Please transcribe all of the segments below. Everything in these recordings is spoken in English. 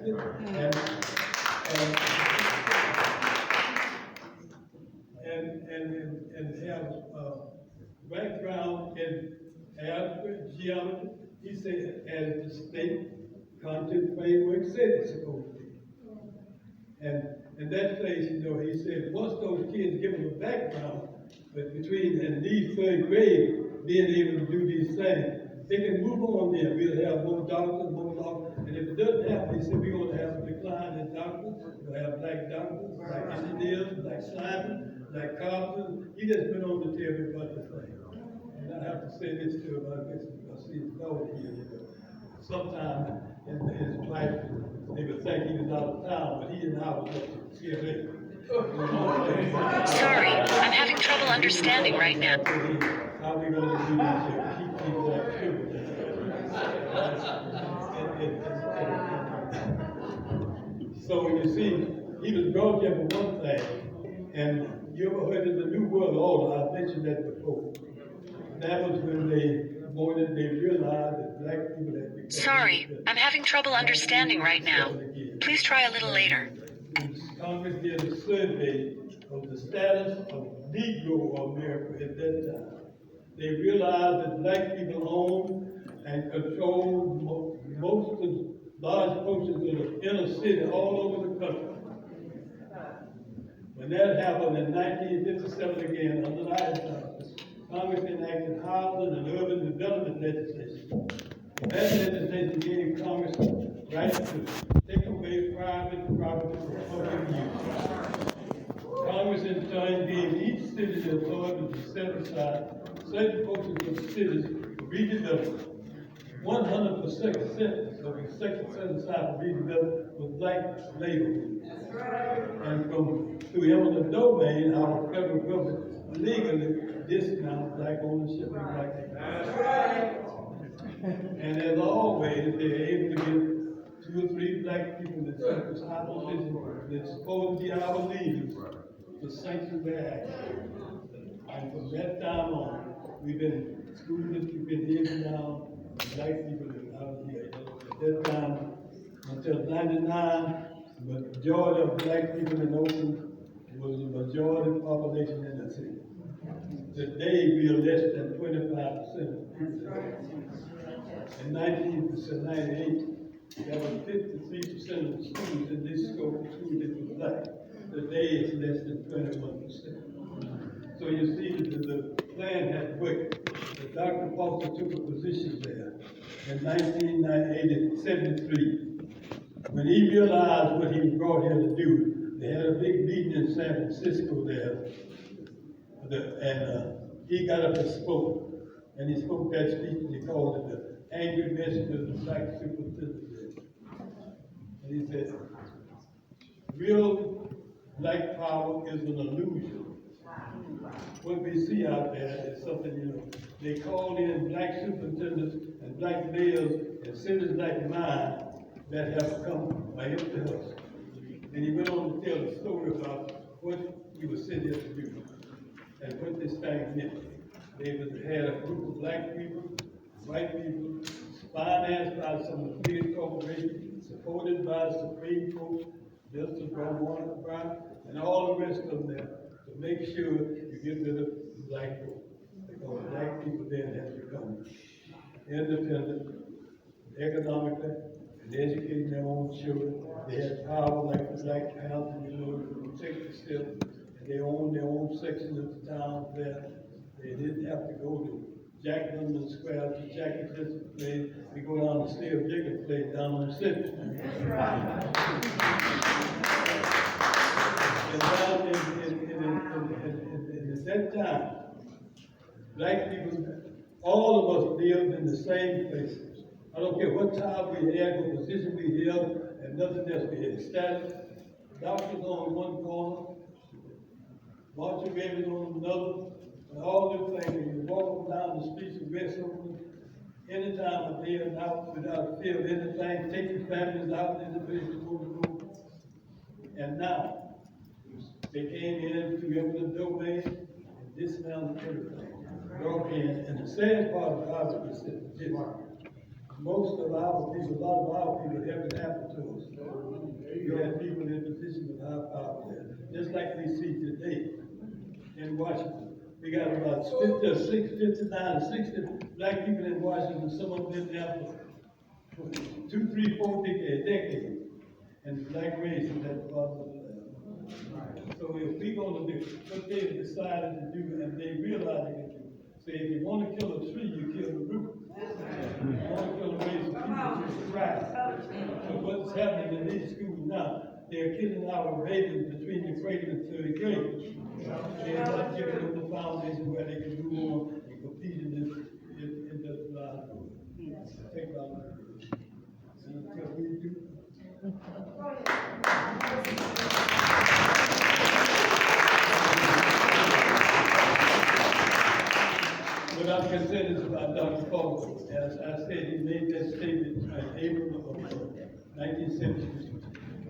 elected and have background in algebra, geometry. He said, as the state content framework said it's supposed to be. And that place, he said, once those kids give them a background, but between and these third grade being able to do these things, they can move on there. We'll have more doctors, more law. And if it doesn't happen, they said we're going to have a decline in doctors. We'll have black doctors, black engineers, black scientists, black carpenters. He just went on to tell me about the thing. And I have to say this to him, I guess, because he's daughter here. Sometimes his wife, they would think he was out of town, but he and I was up to CLA. Sorry, I'm having trouble understanding right now. How are we going to do this here? Keep these black children. So you see, he was brought there for one thing, and you ever heard of the New World Order? I mentioned that before. That was when they realized that black people had become... Sorry, I'm having trouble understanding right now. Please try a little later. Congress did a survey of the status of Negro America at that time. They realized that black people owned and controlled most of large portions of the inner city all over the country. When that happened in 1957 again, under the Eisenhower, Congress enacted housing and urban development legislation. That legislation gave Congress the right to take away private property for public use. Congress in turn gave each city the authority to set aside certain portions of the cities for redevelopment. 100% of the section set aside for redevelopment was black labor. And through eminent domain, our federal government legally discounts black ownership and black people. That's right. And as always, they're able to get 2 or 3 black people that serve this high position that's supposed to be our leaders to sanction their action. And from that time on, we've been students, we've been in and down, black people out here. At that time, until '99, the majority of black people in Oakland was the majority population in the city. Today, we are less than 25%. In 1998, there was 53% of the students in this school that were black. Today, it's less than 21%. So you see that the plan had worked. Dr. Foster took a position there in 1973. When he realized what he was brought here to do, they had a big meeting in San Francisco there. And he got up and spoke. And he spoke that speech, and he called it the angry message of the black superintendent. And he said, real black power is an illusion. What we see out there is something, they call in black superintendents and black mayors and cities like mine that have come by empty us. And he went on to tell a story about what he was sent here to do and what this thing meant. They had a group of black people, white people, financed by some of the big corporations, supported by the Supreme Court, Justice Brown, and all the rest of them there, to make sure you get rid of black folk. Because black people then have become independent, economically, and educating their own children. They had power like the Black Panthers, to protect themselves, and they owned their own section of the town there. They didn't have to go to Jack London Square to Jackie Jensen place. We go down to Steve Jacobs place down on the city. And down at that time, black people, all of us lived in the same places. I don't care what job we had, what position we held, and nothing else. We had status, doctors on one corner, marching babies on another, and all them things. And you walk down the streets of West Oakland any time of day and night without fear of anything, take your families out in the place to go. And now, they came in through eminent domain and dismantled everything. Broke in, and the sad part about it is that most of our people, a lot of our people, haven't happened to us. in Washington. We got about 50 or 59 or 60 black people in Washington. Some of them been there for 2, 3, 4 decades. And the black race is at the bottom of the land. So if we gonna do what they decided to do, and they realize they can do, say if you wanna kill a tree, you kill the root. If you wanna kill a race of people, you thrive. So what's happening in these schools now, they're killing our babies between the cradle and third grade. They're not giving them the foundation where they can move on and compete in this technology. And until we do. What I'm concerned is about Dr. Foster. As I said, he made that statement in April of 1970.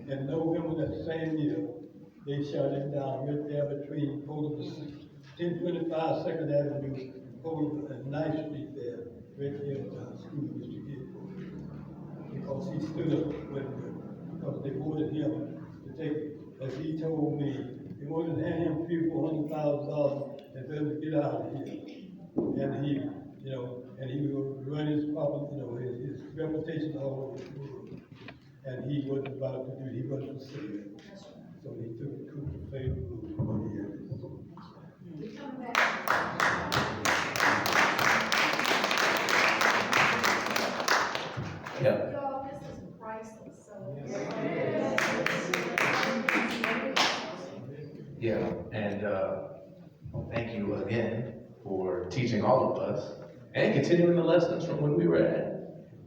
In November that same year, they shut him down right there between 1025 2nd Avenue and 9th Street there, right there at the school, Mr. Gill. Because he stood up because they wanted him to take, as he told me, they wanted to hand him $300,000-400,000 and tell him to get out of here. And he, and he would run his proper, his reputation all over the world. And he wasn't about to do it, he wasn't for sale. So he took the coup to favor for years. Yeah. Y'all, this is priceless, so. Yeah, and thank you again for teaching all of us and continuing the lessons from when we were at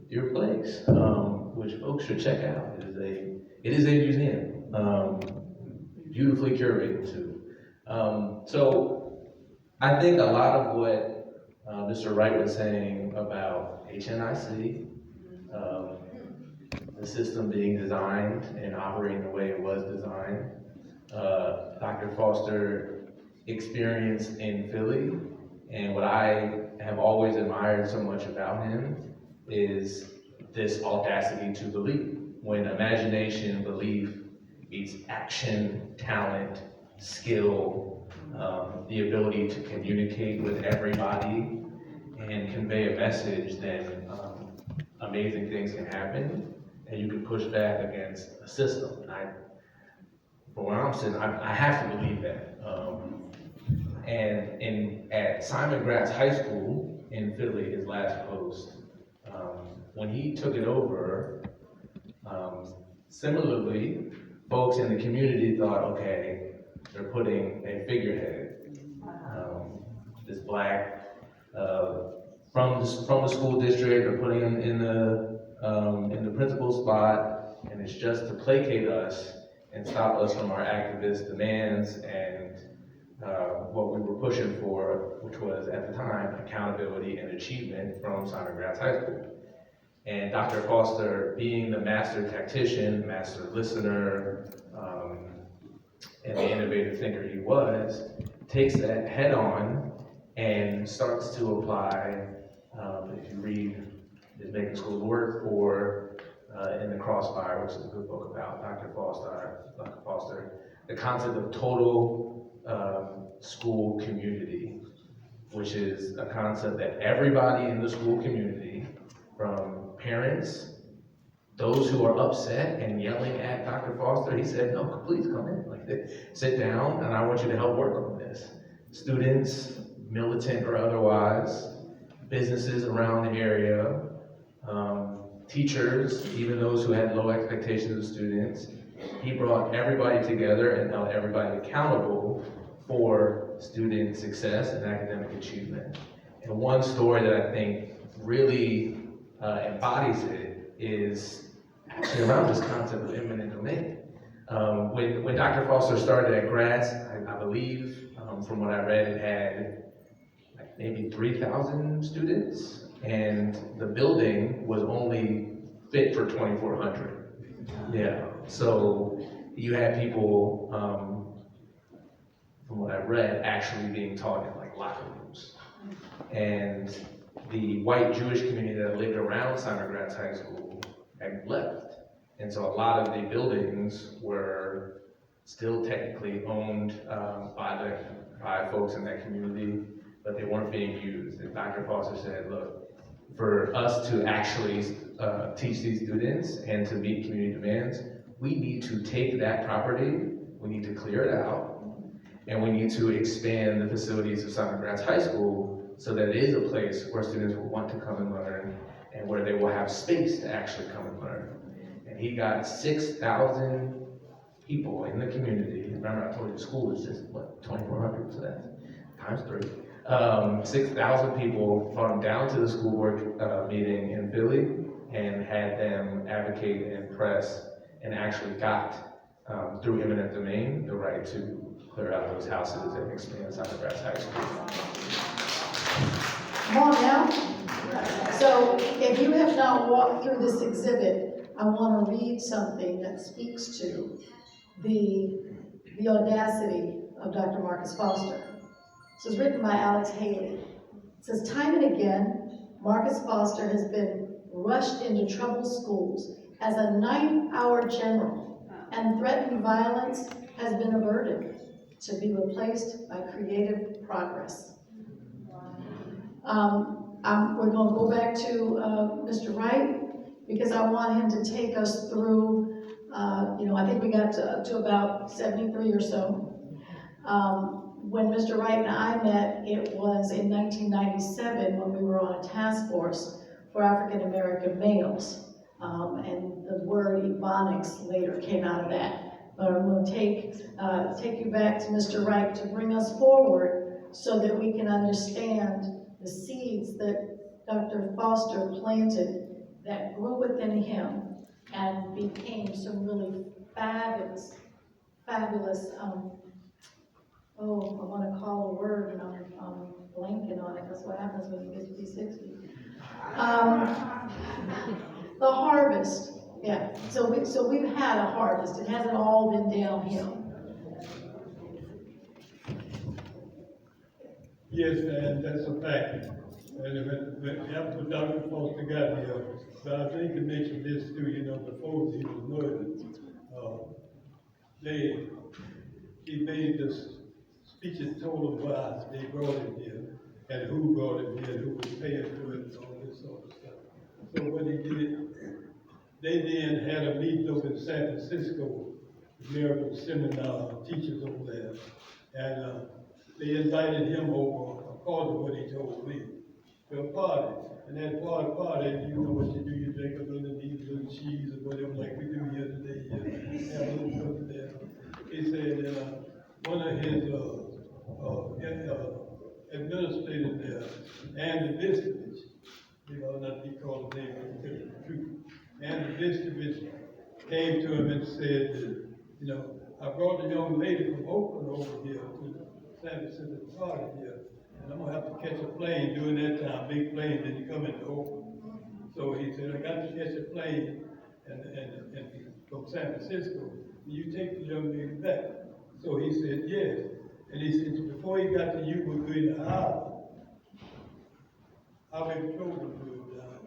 your place, which folks should check out. It is a museum, beautifully curated too. So I think a lot of what Mr. Wright was saying about HNIC, the system being designed and operating the way it was designed, Dr. Foster experience in Philly, and what I have always admired so much about him is this audacity to believe. When imagination, belief meets action, talent, skill, the ability to communicate with everybody and convey a message, then amazing things can happen, and you can push back against a system. For where I'm sitting, I have to believe that. And at Simon Gratz High School in Philly, his last post, when he took it over, similarly, folks in the community thought, okay, they're putting a figurehead, this black, from the school district, they're putting him in the principal spot, and it's just to placate us and stop us from our activist demands and what we were pushing for, which was at the time accountability and achievement from Simon Gratz High School. And Dr. Foster, being the master tactician, master listener, and the innovative thinker he was, takes that head on and starts to apply, if you read his Making Schools Work or in The Crossfire, which is a good book about Dr. Foster, the concept of total school community, which is a concept that everybody in the school community, from parents, those who are upset and yelling at Dr. Foster, he said, no, please come in, sit down, and I want you to help work on this. Students, militant or otherwise, businesses around the area, teachers, even those who had low expectations of students. He brought everybody together and held everybody accountable for student success and academic achievement. And one story that I think really embodies it is actually around this concept of eminent domain. When Dr. Foster started at Gratz, I believe, from what I read, it had like maybe 3,000 students, and the building was only fit for 2,400. Yeah, so you had people, from what I read, actually being taught in like locker rooms. And the white Jewish community that lived around Simon Gratz High School had left. And so a lot of the buildings were still technically owned by the by folks in that community, but they weren't being used. And Dr. Foster said, look, for us to actually teach these students and to meet community demands, we need to take that property, we need to clear it out, and we need to expand the facilities of Simon Gratz High School so that it is a place where students will want to come and learn and where they will have space to actually come and learn. And he got 6,000 people in the community. Remember, I told you the school is just, 2,400, so that's times 3. 6,000 people brought them down to the school board meeting in Philly and had them advocate and press and actually got, through eminent domain, the right to clear out those houses and expand Simon Gratz High School. Come on now. So if you have not walked through this exhibit, I want to read something that speaks to the audacity of Dr. Marcus Foster. This was written by Alex Haley. It says, time and again, Marcus Foster has been rushed into troubled schools as a 9th-hour general, and threatened violence has been averted to be replaced by creative progress. We're going to go back to Mr. Wright, because I want him to take us through, I think we got to about 73 or so. When Mr. Wright and I met, it was in 1997 when we were on a task force for African American males. And the word Ebonics later came out of that. But I'm going to take you back to Mr. Wright to bring us forward so that we can understand the seeds that Dr. Foster planted that grew within him and became some really fabulous, I want to call a word and I'm blanking on it. That's what happens when you get to be 60. The harvest, yeah. So we've had a harvest. It hasn't all been downhill. Yes, and that's a fact. And after Dr. Foster got here, but I think to mention this too, before he was murdered, he made this speech and told them why they brought him here, and who brought him here, who was paying for it, and all this sort of stuff. So what he did, they then had a meeting over in San Francisco, Miracle Seminar, teachers over there, and they invited him over, according to what he told me, to a party. And that party, you know what you do, you drink a little cheese or whatever, like we do here today, have a little something there. He said one of his administrators there, Andy Vistovich, not be called the name, but the truth. Andy Vistovich came to him and said, I brought a young lady from Oakland over here to San Francisco party here, and I'm gonna have to catch a plane during that time, big plane, then you come into Oakland. So he said, I got to catch a plane and from San Francisco, and you take the young lady back. So he said, yes. And he said, before he got to you, we're going to highway patrol was going down.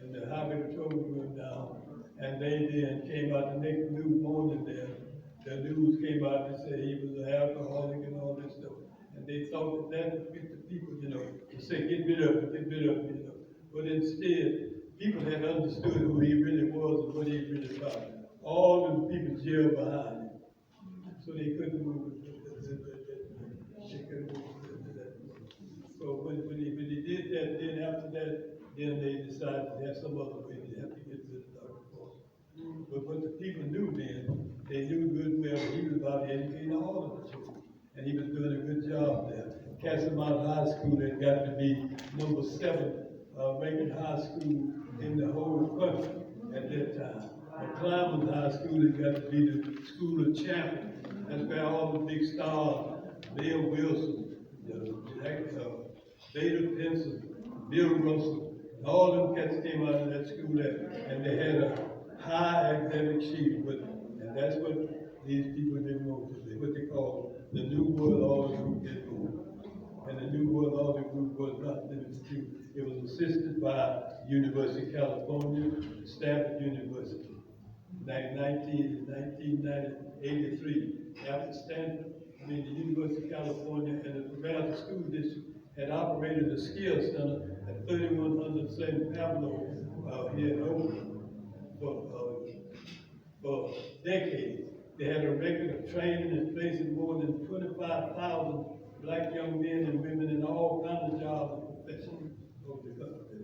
And the highway patrol was going down. And they then came out the next morning there. The news came out and said he was an alcoholic and all this stuff. And they thought that would fit the people, to say, get rid of it. But instead, people had understood who he really was and what he really about. All the people jailed behind him. So they couldn't move it. So when he did that, then after that, then they decided to have some other way. They have to get rid of Dr. Foster. But what the people knew then, they knew good well he was about educating all of the children. And he was doing a good job there. Casamount High School had got to be number 7 ranking high school in the whole country at that time. And Klamath High School had got to be the school of champions. That's where all the big stars, Bill Wilson, Beta Pinson, Bill Russell, all them cats came out of that school there, and they had a high academic sheet with them. And that's what these people didn't know, what they call the New World Order Group didn't know. And the New World Order Group was not limited to, it was assisted by University of California, Stanford University. 1983, after Stanford, the University of California and the Nevada School District had operated a skill center at 3100 St. Pablo, here in Oakland for decades. They had a record of training and placing more than 25,000 black young men and women in all kinds of jobs and professions over the country.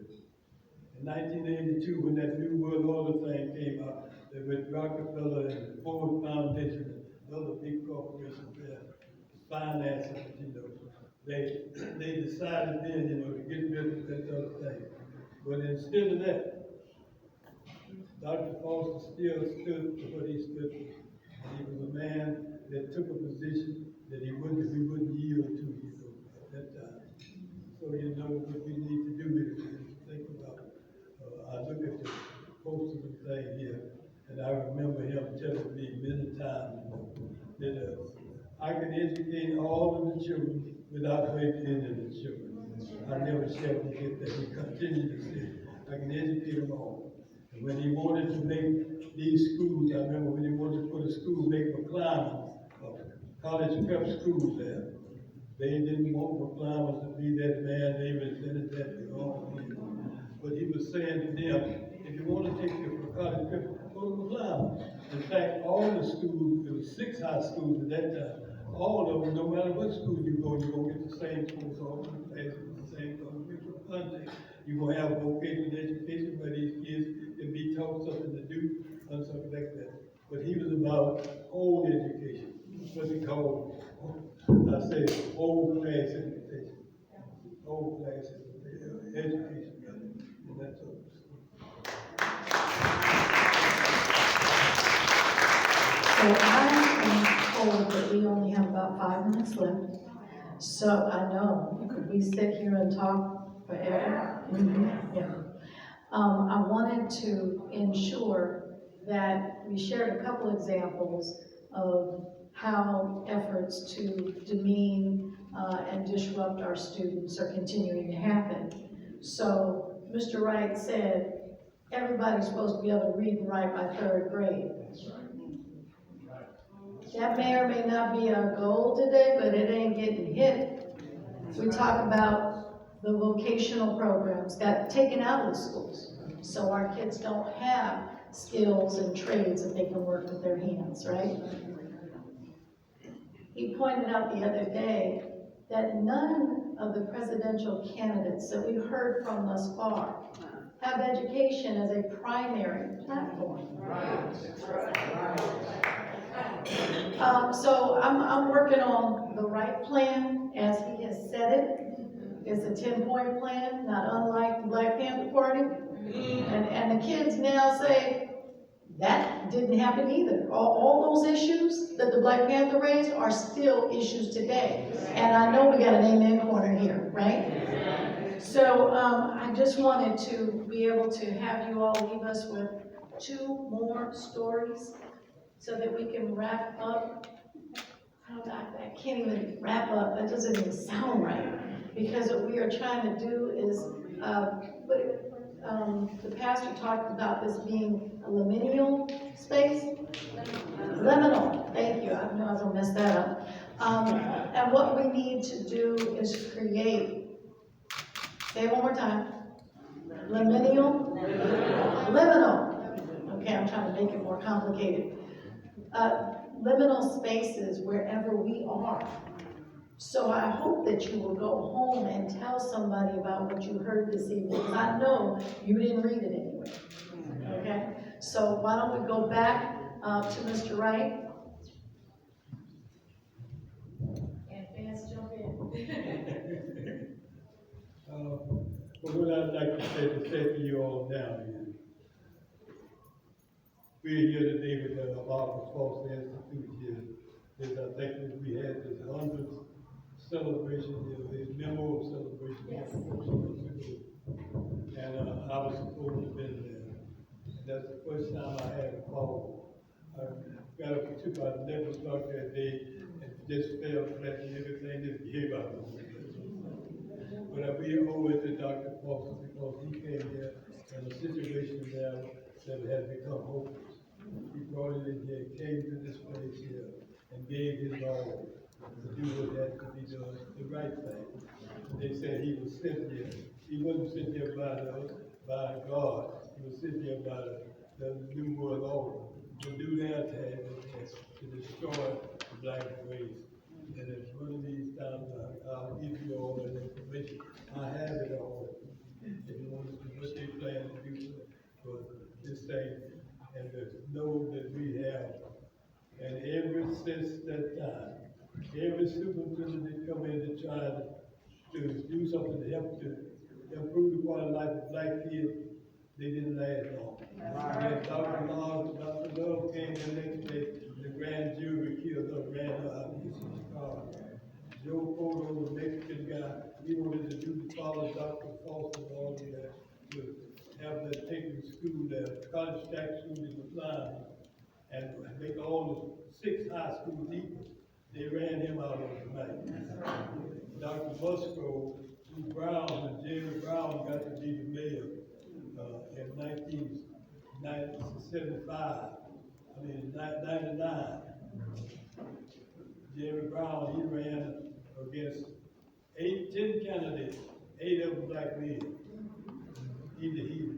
In 1982, when that New World Order thing came out, they with Rockefeller and the Ford Foundation and other big corporations there, financing, they decided then, to get rid of that other thing. But instead of that, Dr. Foster still stood for what he stood for. And he was a man that took a position that he wouldn't yield to, at that time. So, what we need to do is think about, I look at the postal thing here, and I remember him telling me many times, that I can educate all of the children without hurting any of the children. I never shall forget that. He continued to say, I can educate them all. And when he wanted to make these schools, I remember when he wanted to put a school, make McClymont, college prep schools there. They didn't want McClymont to be that man, they resented that wrong. But he was saying to them, if you want to take your college prep, go to McClymont. In fact, all the schools, there were 6 high schools at that time, all of them, no matter what school you go, you're going to get the same course, all the classes, the same curriculum content. You're going to have vocational education where these kids can be taught something to do, and something like that. But he was about whole education, what he called, I say, whole class education. Whole class education, and that's all. So I am told that we only have about 5 minutes left. So I know, could we sit here and talk forever? Yeah. I wanted to ensure that we shared a couple examples of how efforts to demean and disrupt our students are continuing to happen. So Mr. Wright said, everybody's supposed to be able to read and write by 3rd grade. That may or may not be our goal today, but it ain't getting hit. We talk about the vocational programs got taken out of the schools. So our kids don't have skills and trades that they can work with their hands, right? He pointed out the other day that none of the presidential candidates that we've heard from thus far have education as a primary platform. So I'm working on the right plan as he has said it. It's a 10-point plan, not unlike the Black Panther Party. And the kids now say, that didn't happen either. All those issues that the Black Panther raised are still issues today. And I know we got an amen corner here, right? So I just wanted to be able to have you all leave us with 2 more stories so that we can wrap up. I can't even wrap up, that doesn't even sound right. Because what we are trying to do is, the pastor talked about this being a liminal space. Liminal, thank you, I know I was gonna mess that up. And what we need to do is create, say it one more time, liminal, liminal. Okay, I'm trying to make it more complicated. Liminal spaces wherever we are. So I hope that you will go home and tell somebody about what you heard this evening, because I know you didn't read it anyway. Okay? So why don't we go back to Mr. Wright? And fans jump in. But what I'd like to say to you all now is, we're here today with the Marcus Foster Institute here. I think that we had this 100th celebration here, this memo celebration. Yes. And I was supposed to have been there. And that's the first time I had a call. I got up at about 11 o'clock that day and just fell flat and everything just gave up. But we owe it to Dr. Foster because he came here in a situation there that had become hopeless. He brought it in here, came to this place here, and gave his all. to do what had to be done, the right thing. They said he was sent here. He wasn't sent here by God. He was sent here by the New World Order to do their task, to destroy the black race. And it's one of these times I'll give you all that information. I have it all. If you want to see what they plan to do for this thing, and to know that we have. And ever since that time, every superintendent that come in to try to do something to help to improve the quality of life of black kids, they didn't last long. Then Dr. Love came the next day, the grand jury killed her, ran her out of his car. Joe Cotto, the Mexican guy, he wanted to do the follow Dr. Foster and all of that, to have them taken to school, the college tax school in the line, and make all the 6 high schools equal. They ran him out of the night. Dr. Musgrove, who Brown, and Jerry Brown got to be the mayor in 1975, 99. Jerry Brown, he ran against 10 candidates, 8 of them black men. He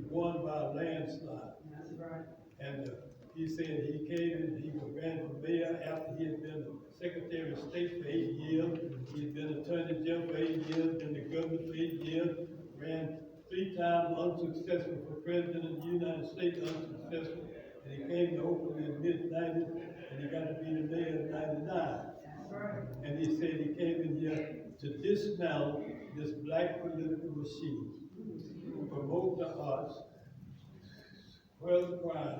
won by a landslide. That's right. And he said he came and he ran for mayor after he had been Secretary of State for 8 years. He had been Attorney General for 8 years, been the governor for 8 years, ran 3 times unsuccessful for President of the United States, unsuccessful. And he came to Oakland in the mid-90s, and he got to be the mayor in 99. And he said he came in here to dismantle this black political machine, promote the arts, quell the crime,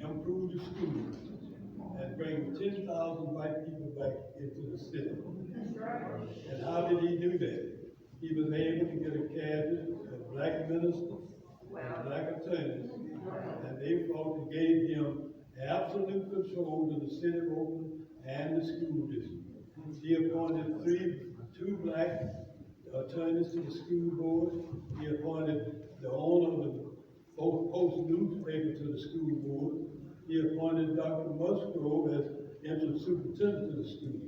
improve the schools, and bring 10,000 white people back into the city. And how did he do that? He was able to get a cabinet of black ministers and black attorneys, and they fought and gave him absolute control of the city of Oakland and the school district. He appointed 2 black attorneys to the school board. He appointed the owner of the Post newspaper to the school board. He appointed Dr. Musgrove as interim superintendent to the school.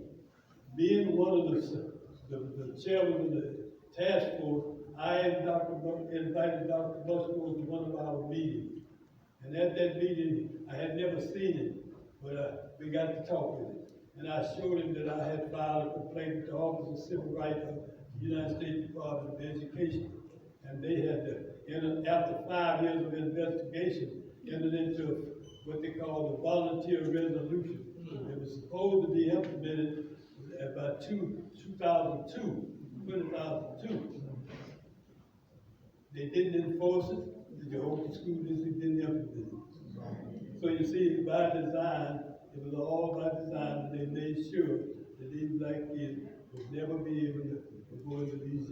Being one of the chairman of the task force, I invited Dr. Musgrove to one of our meetings. And at that meeting, I had never seen him, but we got to talk with him. And I showed him that I had filed a complaint with the Office of Civil Rights of the United States Department of Education. And they had, after 5 years of investigation, entered into what they call the volunteer resolution. It was supposed to be implemented by 2002. They didn't enforce it. The Oakland School District didn't implement it. So you see, by design, it was all by design that they made sure that these black kids would never be able to go into these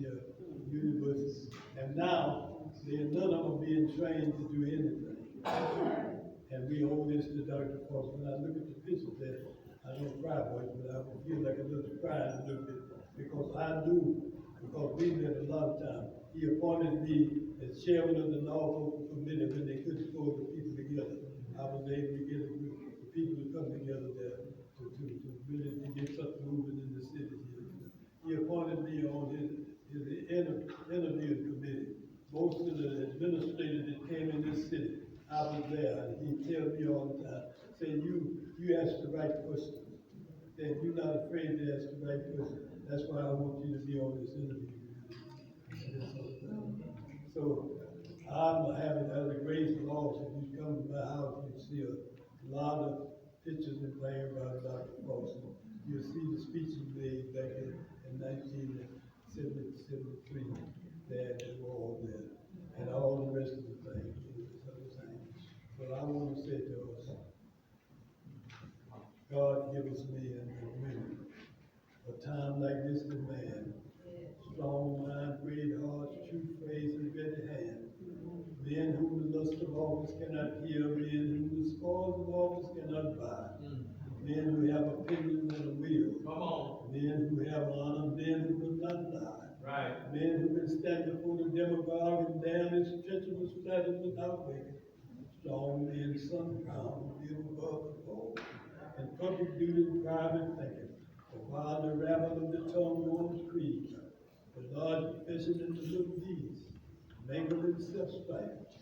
universities. And now, none of them are being trained to do anything. And we owe this to Dr. Foster. When I look at the pictures there, I don't cry much, but I feel like a little crying a little bit, because I knew, because we met a lot of time. He appointed me as chairman of the North Oakland Committee when they couldn't pull the people together. I was able to get a group of people to come together there to really get something moving in the city here. He appointed me on his interview committee. Most of the administrators that came in this city, I was there, and he tells me all the time, saying, you ask the right question. That you're not afraid to ask the right question. That's why I want you to be on this interview. So I'm having a great loss. If you come to my house, you see a lot of pictures and things about Dr. Foster. You'll see the speech he made back in 1973. They were all there. And all the rest of the things. But I want to say to us, God give us men and women a time like this demand. Strong mind, great hearts, true praise, and ready hand. Men whom the lust of office cannot kill, men whom the spoils of office cannot buy. Men who have opinions and a will. Come on. Men who have honor, men who will not lie. Right. Men who can stand before the demagogue and damn his treacherous flattery without waking. Strong men, sun crowned, live above the fold, and public duty and private thinking. For while the rabble of the tongue won't speak. The Lord confessing in the good deeds, making himself spite.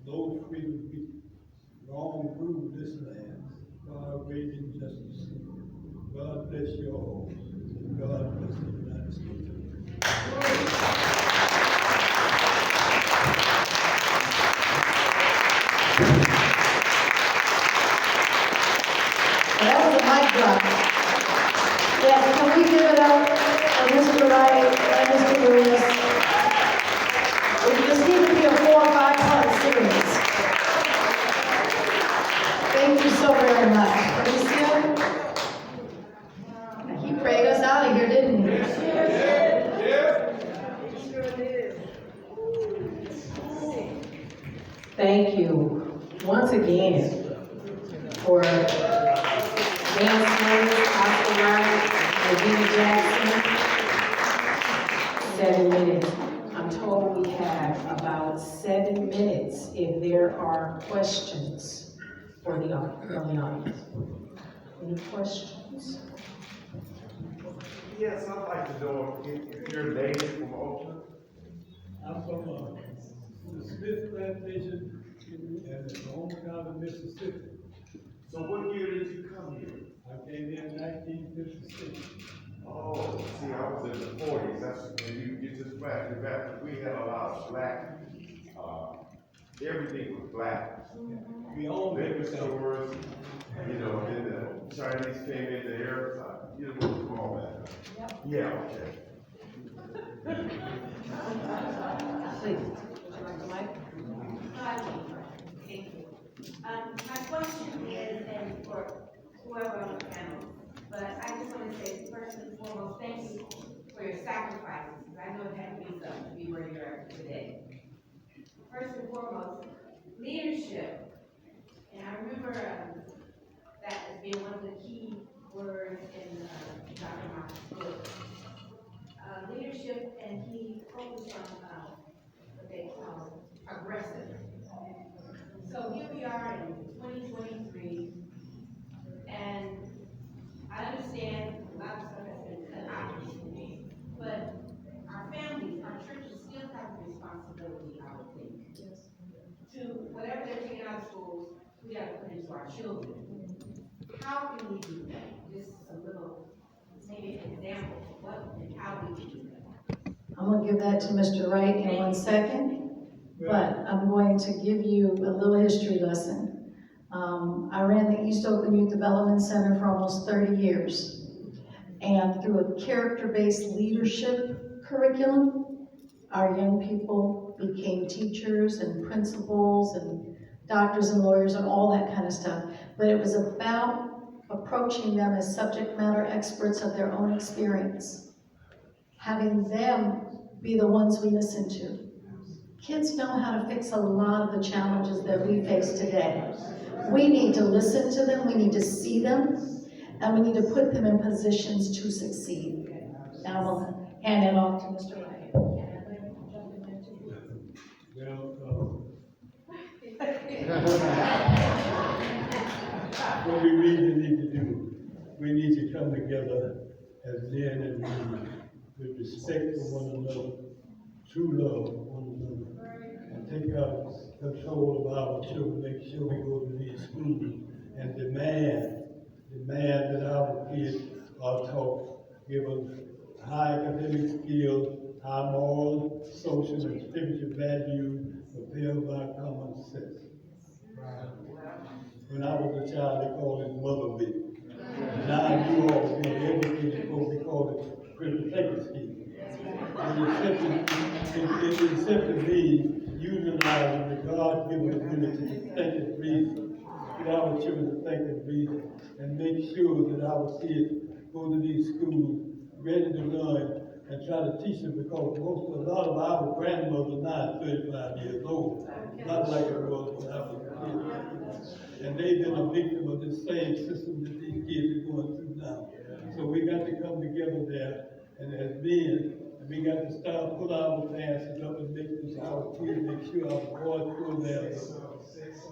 Those free to be wrong rule this land, far great injustice. God bless you all. God bless the United States. That was a mic drop. Yes, can we give it up for Mr. Wright and Mr. Lewis? This needs to be a 4 or 5 part series. Thank you so very much. Alicia? He prayed us out of here, didn't he? Thank you once again for Dan Smith, Oscar Wright, Regina Jackson. 7 minutes. I'm told we have about 7 minutes if there are questions from the audience. Any questions? Yes, I'd like to know if you're native from Oakland. I'm from the Smith Plantation in the home county of Mississippi. So what year did you come here? I came here in 1956. Oh, see, I was in the 40s. That's when you just flashed back. We had a lot of black. Everything was black. We owned Liquor everything. stores, you know, then the Chinese came in, the Arabs, you know, what was all that? Yeah, okay. Please, would you like the mic? Thank you. My question is, and for whoever on the panel, but I just want to say, first and foremost, thank you for your sacrifices. I know it had to be something to be where you're at today. First and foremost, leadership. And I remember that as being one of the key words in Dr. Martin's book. Leadership, and he focused on what they call aggressive. So here we are in 2023, and I understand a lot of stuff has been cut out recently, but our families, our churches still have a responsibility, I would think, to whatever they're taking out of schools, we got to put into our children. How can we do that? Just a little, maybe an example of what and how we can do that. I'm going to give that to Mr. Wright in 1 second, but I'm going to give you a little history lesson. I ran the East Oakland Youth Development Center for almost 30 years. And through a character-based leadership curriculum, our young people became teachers and principals and doctors and lawyers and all that kind of stuff. But it was about approaching them as subject matter experts of their own experience, having them be the ones we listen to. Kids know how to fix a lot of the challenges that we face today. We need to listen to them, we need to see them, and we need to put them in positions to succeed. Now we'll hand it off to Mr. Wright. What we really need to do, we need to come together as men and women with respect for one another, true love for one another, and take our control of our children, make sure we go to these schools and demand that our kids are taught, given high academic skills, high moral, social, and spiritual value, propelled by common sense. When I was a child, they called it motherly. Now you all being educated, we call it critical thinking skills. It simply means utilizing the God-given ability to think and reason, get our children to think and reason, and make sure that our kids go to these schools ready to learn and try to teach them, because a lot of our grandmothers now are 35 years old, not like it was when I was a kid. And they've been a victim of this same system that these kids are going through now. So we got to come together there, and as men, we got to start put our pants up and make this our kids, make sure our boys go there.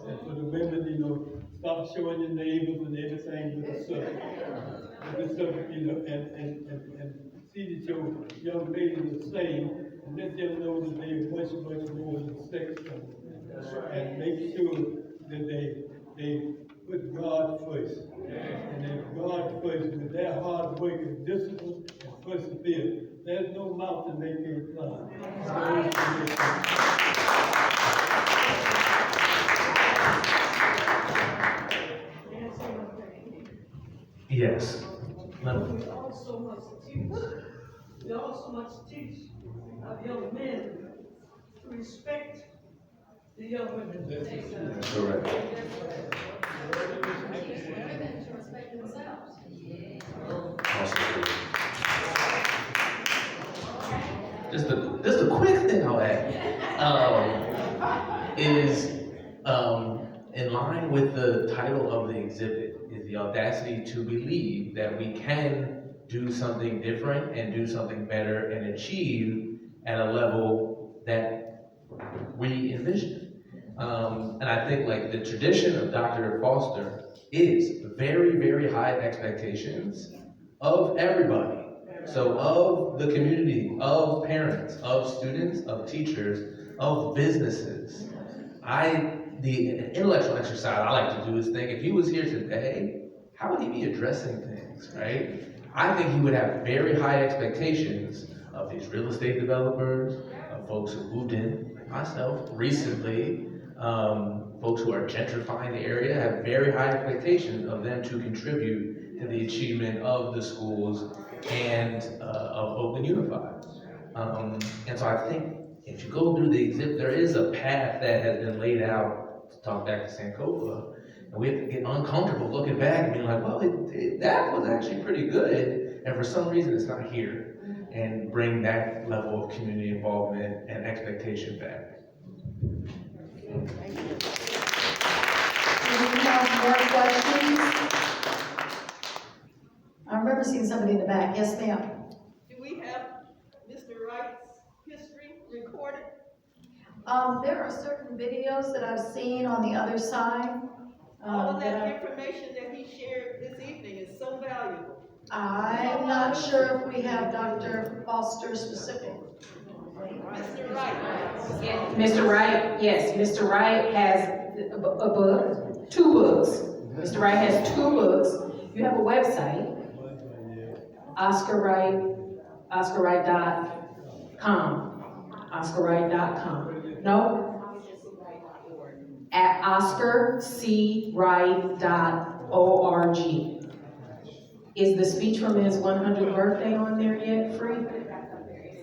And for the women, stop showing your neighbors and everything with the subject. With the subject, you know, and see that your young ladies are saved, and let them know that they are much, much more than sex. And make sure that they put God first. And if God first, with their hard work and discipline and perseverance, there's no mountain they can't climb. Yes. We also must teach, we also must teach our young men to respect the young women. That's correct. Teach women to respect themselves. Just a quick thing I'll add, is in line with the title of the exhibit, is the audacity to believe that we can do something different and do something better and achieve at a level that we envision. And I think like the tradition of Dr. Foster is very, very high expectations of everybody. So of the community, of parents, of students, of teachers, of businesses. The intellectual exercise I like to do is think, if he was here today, how would he be addressing things, right? I think he would have very high expectations of these real estate developers, of folks who moved in, like myself, recently, folks who are gentrifying the area, have very high expectations of them to contribute to the achievement of the schools and of Oakland Unified. And so I think if you go through the exhibit, there is a path that has been laid out, to talk back to Sankofa, and we have to get uncomfortable looking back and being like, well, that was actually pretty good, and for some reason it's not here, and bring that level of community involvement and expectation back. Do we have more questions? I remember seeing somebody in the back. Yes, ma'am. Do we have Mr. Wright's history recorded? There are certain videos that I've seen on the other side. All of that information that he shared this evening is so valuable. I'm not sure if we have Dr. Foster specific. Mr. Wright. Yeah, Mr. Wright, yes, Mr. Wright has a book, 2 books. Mr. Wright has 2 books. You have a website, OscarWright.com. No? At OscarCWright.org. Is the speech from his 100th birthday on there yet?